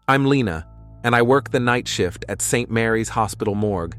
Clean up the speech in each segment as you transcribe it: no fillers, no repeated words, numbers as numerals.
I'm Lena, and I work the night shift at St. Mary's Hospital morgue.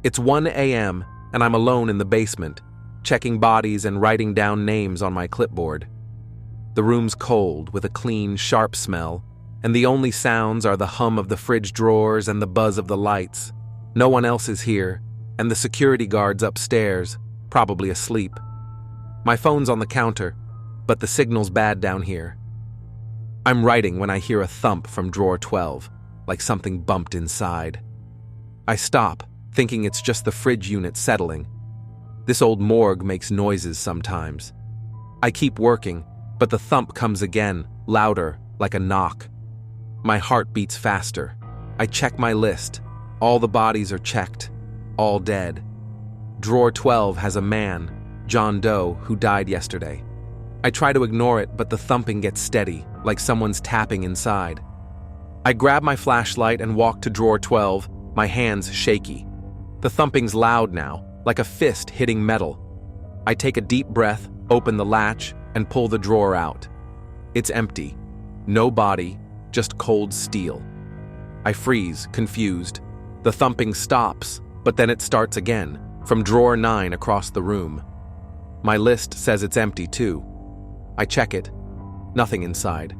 It's 1 a.m., and I'm alone in the basement, checking bodies and writing down names on my clipboard. The room's cold, with a clean, sharp smell, and the only sounds are the hum of the fridge drawers and the buzz of the lights. No one else is here, and the security guard's upstairs, probably asleep. My phone's on the counter, but the signal's bad down here. I'm writing when I hear a thump from drawer 12, like something bumped inside. I stop, thinking it's just the fridge unit settling. This old morgue makes noises sometimes. I keep working, but the thump comes again, louder, like a knock. My heart beats faster. I check my list. All the bodies are checked. All dead. Drawer 12 has a man, John Doe, who died yesterday. I try to ignore it, but the thumping gets steady, like someone's tapping inside. I grab my flashlight and walk to drawer 12, my hands shaky. The thumping's loud now, like a fist hitting metal. I take a deep breath, open the latch, and pull the drawer out. It's empty. No body, just cold steel. I freeze, confused. The thumping stops, but then it starts again, from drawer 9 across the room. My list says it's empty too. I check it. Nothing inside.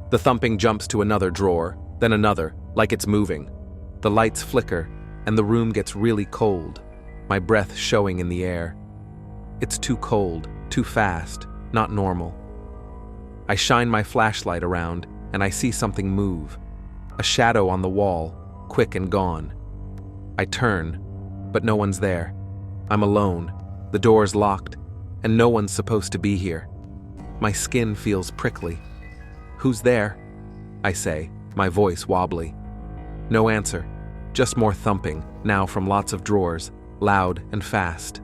The thumping jumps to another drawer, then another, like it's moving. The lights flicker, and the room gets really cold, my breath showing in the air. It's too cold, too fast, not normal. I shine my flashlight around, and I see something move. A shadow on the wall, quick and gone. I turn, but no one's there. I'm alone, the door's locked, and no one's supposed to be here. My skin feels prickly. "Who's there?" I say, my voice wobbly. No answer, just more thumping, now from lots of drawers, loud and fast.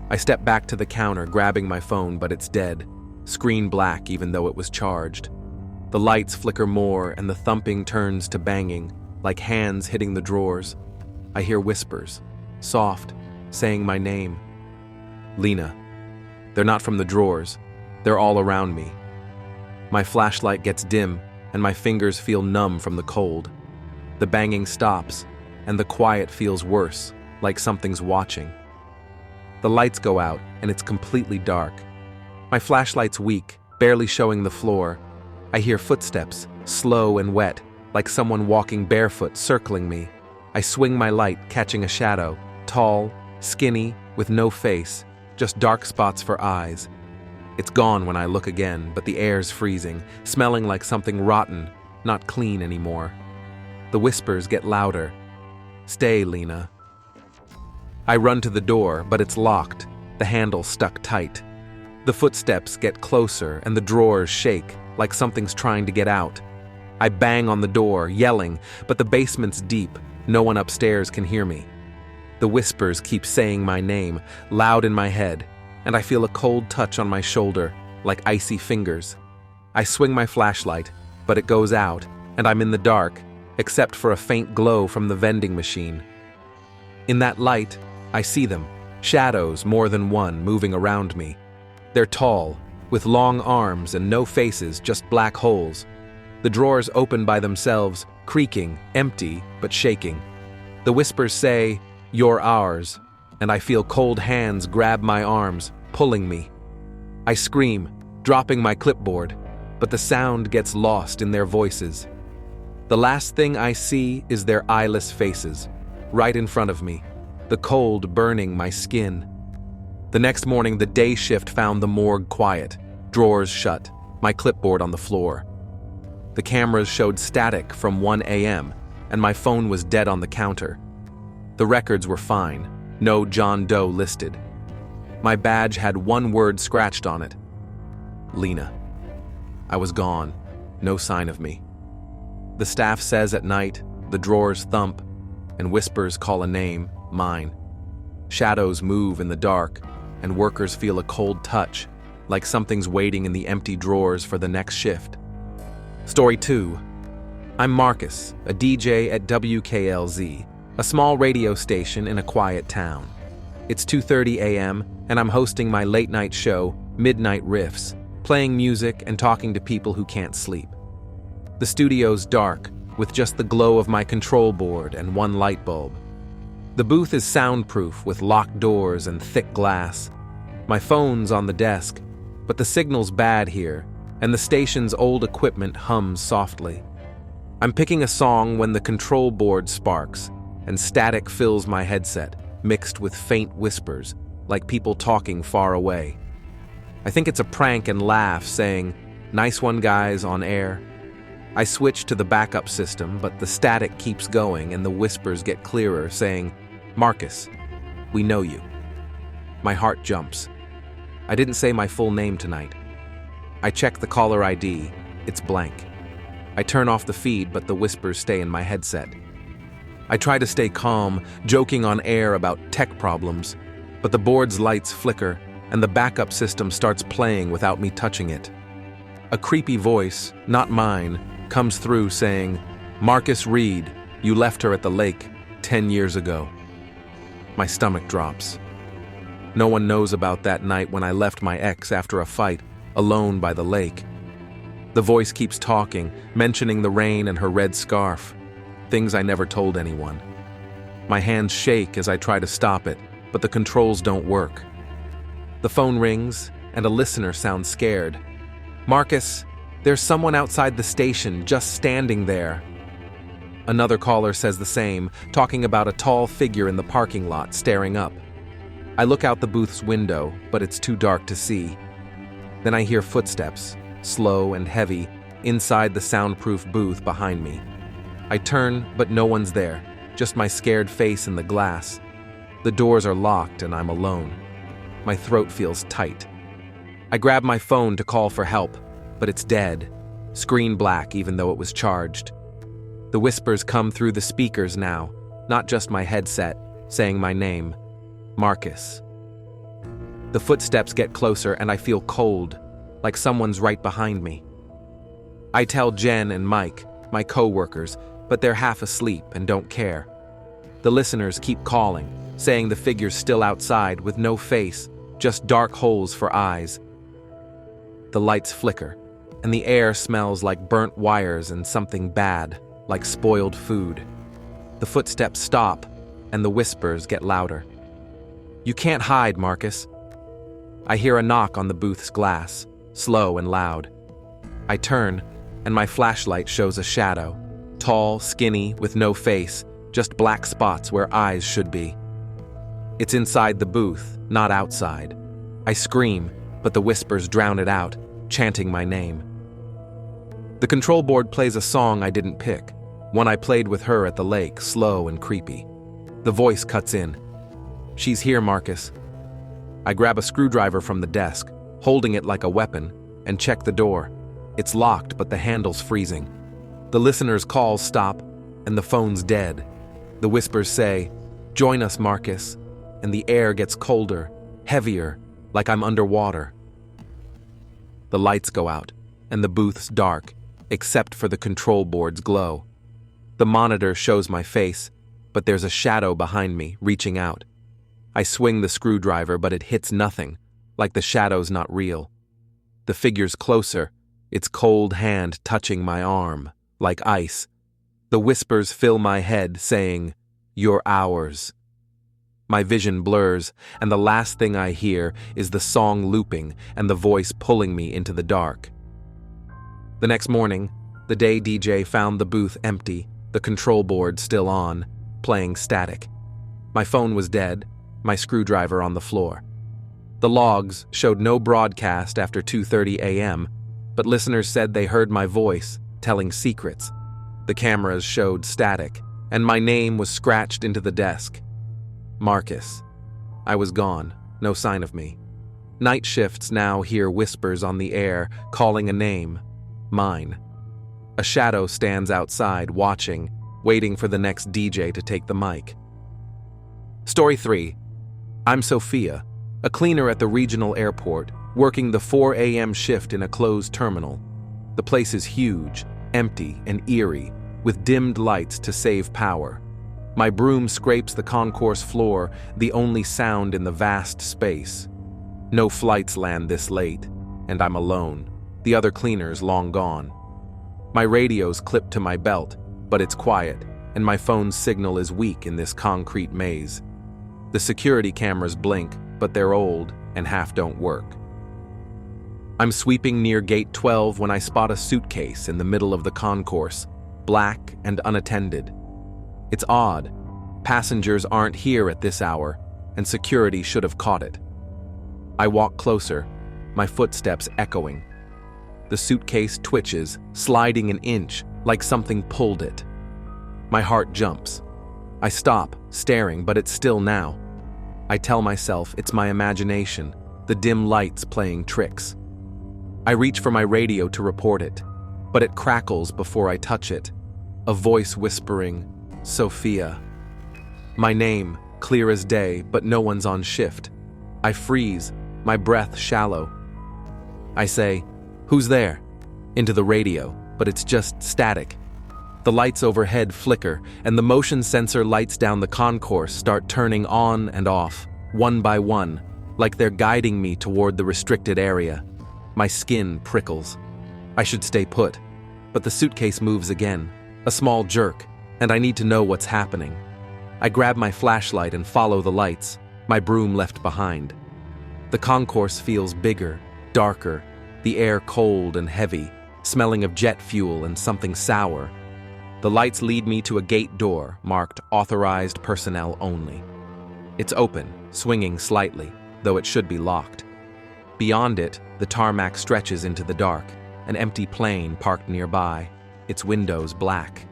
I step back to the counter, grabbing my phone, but it's dead, screen black even though it was charged. The lights flicker more, and the thumping turns to banging, like hands hitting the drawers. I hear whispers, soft, saying my name. Lena. They're not from the drawers. They're all around me. My flashlight gets dim, and my fingers feel numb from the cold. The banging stops, and the quiet feels worse, like something's watching. The lights go out, and it's completely dark. My flashlight's weak, barely showing the floor. I hear footsteps, slow and wet, like someone walking barefoot circling me. I swing my light, catching a shadow, tall, skinny, with no face, just dark spots for eyes. It's gone when I look again, but the air's freezing, smelling like something rotten, not clean anymore. The whispers get louder. "Stay, Lena." I run to the door, but it's locked, the handle stuck tight. The footsteps get closer, and the drawers shake, like something's trying to get out. I bang on the door, yelling, but the basement's deep. No one upstairs can hear me. The whispers keep saying my name, loud in my head, and I feel a cold touch on my shoulder, like icy fingers. I swing my flashlight, but it goes out, and I'm in the dark, except for a faint glow from the vending machine. In that light, I see them, shadows, more than one, moving around me. They're tall, with long arms and no faces, just black holes. The drawers open by themselves, creaking, empty, but shaking. The whispers say, "You're ours," and I feel cold hands grab my arms, pulling me. I scream, dropping my clipboard, but the sound gets lost in their voices. The last thing I see is their eyeless faces, right in front of me, the cold burning my skin. The next morning, the day shift found the morgue quiet, drawers shut, my clipboard on the floor. The cameras showed static from 1 a.m., and my phone was dead on the counter. The records were fine, no John Doe listed. My badge had one word scratched on it: Lena. I was gone, no sign of me. The staff says at night, the drawers thump, and whispers call a name, mine. Shadows move in the dark, and workers feel a cold touch, like something's waiting in the empty drawers for the next shift. Story 2. I'm Marcus, a DJ at WKLZ, a small radio station in a quiet town. It's 2:30 a.m., and I'm hosting my late-night show, Midnight Riffs, playing music and talking to people who can't sleep. The studio's dark, with just the glow of my control board and one light bulb. The booth is soundproof with locked doors and thick glass. My phone's on the desk, but the signal's bad here, and the station's old equipment hums softly. I'm picking a song when the control board sparks, and static fills my headset, mixed with faint whispers, like people talking far away. I think it's a prank and laugh, saying, "Nice one, guys," on air. I switch to the backup system, but the static keeps going and the whispers get clearer, saying, "Marcus, we know you." My heart jumps. I didn't say my full name tonight. I check the caller ID. It's blank. I turn off the feed, but the whispers stay in my headset. I try to stay calm, joking on air about tech problems, but the board's lights flicker and the backup system starts playing without me touching it. A creepy voice, not mine, comes through saying, "Marcus Reed, you left her at the lake 10 years ago." My stomach drops. No one knows about that night when I left my ex after a fight, alone by the lake. The voice keeps talking, mentioning the rain and her red scarf, things I never told anyone. My hands shake as I try to stop it, but the controls don't work. The phone rings, and a listener sounds scared. "Marcus, there's someone outside the station, just standing there." Another caller says the same, talking about a tall figure in the parking lot staring up. I look out the booth's window, but it's too dark to see. Then I hear footsteps, slow and heavy, inside the soundproof booth behind me. I turn, but no one's there, just my scared face in the glass. The doors are locked and I'm alone. My throat feels tight. I grab my phone to call for help, but it's dead, screen black even though it was charged. The whispers come through the speakers now, not just my headset, saying my name, Marcus. The footsteps get closer and I feel cold, like someone's right behind me. I tell Jen and Mike, my co-workers, but they're half asleep and don't care. The listeners keep calling, saying the figure's still outside with no face, just dark holes for eyes. The lights flicker, and the air smells like burnt wires and something bad, like spoiled food. The footsteps stop, and the whispers get louder. "You can't hide, Marcus." I hear a knock on the booth's glass, slow and loud. I turn, and my flashlight shows a shadow, tall, skinny, with no face, just black spots where eyes should be. It's inside the booth, not outside. I scream, but the whispers drown it out, chanting my name. The control board plays a song I didn't pick, one I played with her at the lake, slow and creepy. The voice cuts in. "She's here, Marcus." I grab a screwdriver from the desk, holding it like a weapon, and check the door. It's locked, but the handle's freezing. The listener's calls stop, and the phone's dead. The whispers say, "Join us, Marcus," and the air gets colder, heavier, like I'm underwater. The lights go out, and the booth's dark, except for the control board's glow. The monitor shows my face, but there's a shadow behind me, reaching out. I swing the screwdriver, but it hits nothing, like the shadow's not real. The figure's closer, its cold hand touching my arm, like ice. The whispers fill my head, saying, "You're ours." My vision blurs, and the last thing I hear is the song looping and the voice pulling me into the dark. The next morning, the day DJ found the booth empty, the control board still on, playing static. My phone was dead, my screwdriver on the floor. The logs showed no broadcast after 2:30 a.m., but listeners said they heard my voice, telling secrets. The cameras showed static, and my name was scratched into the desk. Marcus. I was gone, no sign of me. Night shifts now hear whispers on the air, calling a name. Mine. A shadow stands outside, watching, waiting for the next DJ to take the mic. Story 3. I'm Sophia, a cleaner at the regional airport, working the 4 a.m. shift in a closed terminal. The place is huge, empty, and eerie, with dimmed lights to save power. My broom scrapes the concourse floor, the only sound in the vast space. No flights land this late, and I'm alone, the other cleaners long gone. My radio's clipped to my belt, but it's quiet, and my phone's signal is weak in this concrete maze. The security cameras blink, but they're old and half don't work. I'm sweeping near gate 12 when I spot a suitcase in the middle of the concourse, black and unattended. It's odd. Passengers aren't here at this hour, and security should have caught it. I walk closer, my footsteps echoing. The suitcase twitches, sliding an inch, like something pulled it. My heart jumps. I stop, staring, but it's still now. I tell myself it's my imagination, the dim lights playing tricks. I reach for my radio to report it, but it crackles before I touch it. A voice whispering, "Sophia." My name, clear as day, but no one's on shift. I freeze, my breath shallow. I say, "Who's there?" into the radio, but it's just static. The lights overhead flicker, and the motion sensor lights down the concourse start turning on and off, one by one, like they're guiding me toward the restricted area. My skin prickles. I should stay put, but the suitcase moves again, a small jerk, and I need to know what's happening. I grab my flashlight and follow the lights, my broom left behind. The concourse feels bigger, darker, the air cold and heavy, smelling of jet fuel and something sour. The lights lead me to a gate door marked "Authorized Personnel Only." It's open, swinging slightly, though it should be locked. Beyond it, the tarmac stretches into the dark, an empty plane parked nearby, its windows black.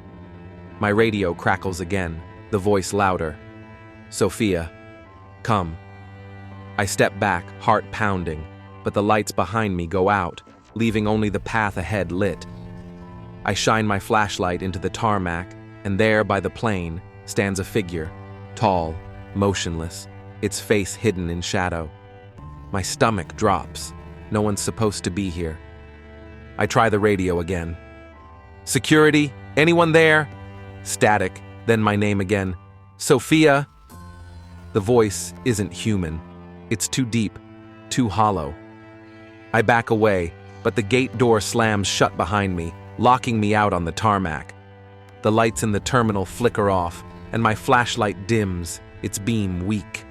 My radio crackles again, the voice louder. "Sophia, come." I step back, heart pounding, but the lights behind me go out, leaving only the path ahead lit. I shine my flashlight into the tarmac, and there by the plane stands a figure, tall, motionless, its face hidden in shadow. My stomach drops. No one's supposed to be here. I try the radio again. "Security? Anyone there?" Static, then my name again. "Sophia." The voice isn't human. It's too deep, too hollow. I back away, but the gate door slams shut behind me, locking me out on the tarmac. The lights in the terminal flicker off, and my flashlight dims, its beam weak.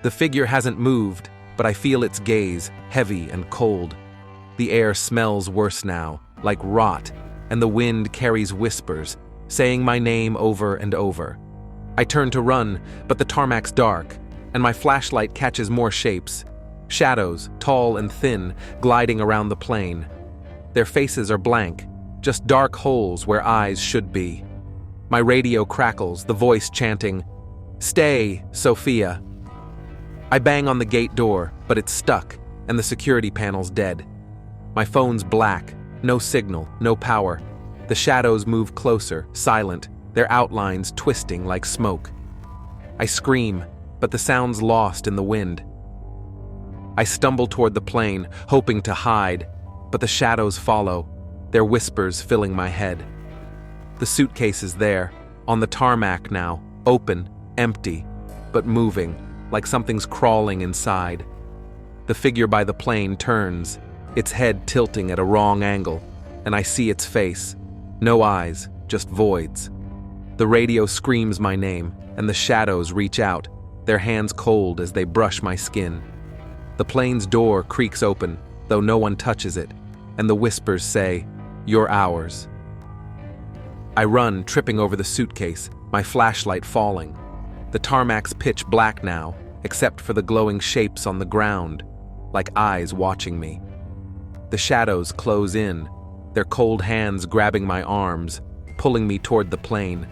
The figure hasn't moved, but I feel its gaze, heavy and cold. The air smells worse now, like rot, and the wind carries whispers, saying my name over and over. I turn to run, but the tarmac's dark, and my flashlight catches more shapes. Shadows, tall and thin, gliding around the plane. Their faces are blank, just dark holes where eyes should be. My radio crackles, the voice chanting, "Stay, Sophia." I bang on the gate door, but it's stuck, and the security panel's dead. My phone's black, no signal, no power. The shadows move closer, silent, their outlines twisting like smoke. I scream, but the sound's lost in the wind. I stumble toward the plane, hoping to hide, but the shadows follow, their whispers filling my head. The suitcase is there, on the tarmac now, open, empty, but moving, like something's crawling inside. The figure by the plane turns, its head tilting at a wrong angle, and I see its face. No eyes, just voids. The radio screams my name, and the shadows reach out, their hands cold as they brush my skin. The plane's door creaks open, though no one touches it, and the whispers say, "You're ours." I run, tripping over the suitcase, my flashlight falling. The tarmac's pitch black now, except for the glowing shapes on the ground, like eyes watching me. The shadows close in, their cold hands grabbing my arms, pulling me toward the plane.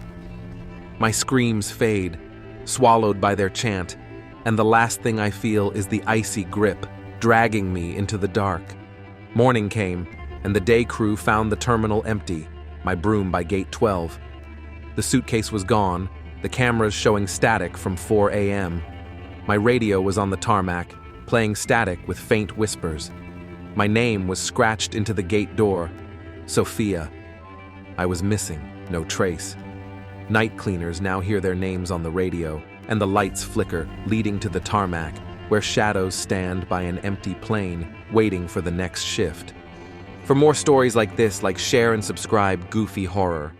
My screams fade, swallowed by their chant, and the last thing I feel is the icy grip, dragging me into the dark. Morning came, and the day crew found the terminal empty, my broom by gate 12. The suitcase was gone, the cameras showing static from 4 a.m. My radio was on the tarmac, playing static with faint whispers. My name was scratched into the gate door, Sophia. I was missing, no trace. Night cleaners now hear their names on the radio, and the lights flicker, leading to the tarmac, where shadows stand by an empty plane, waiting for the next shift. For more stories like this, share and subscribe Goofy Horror.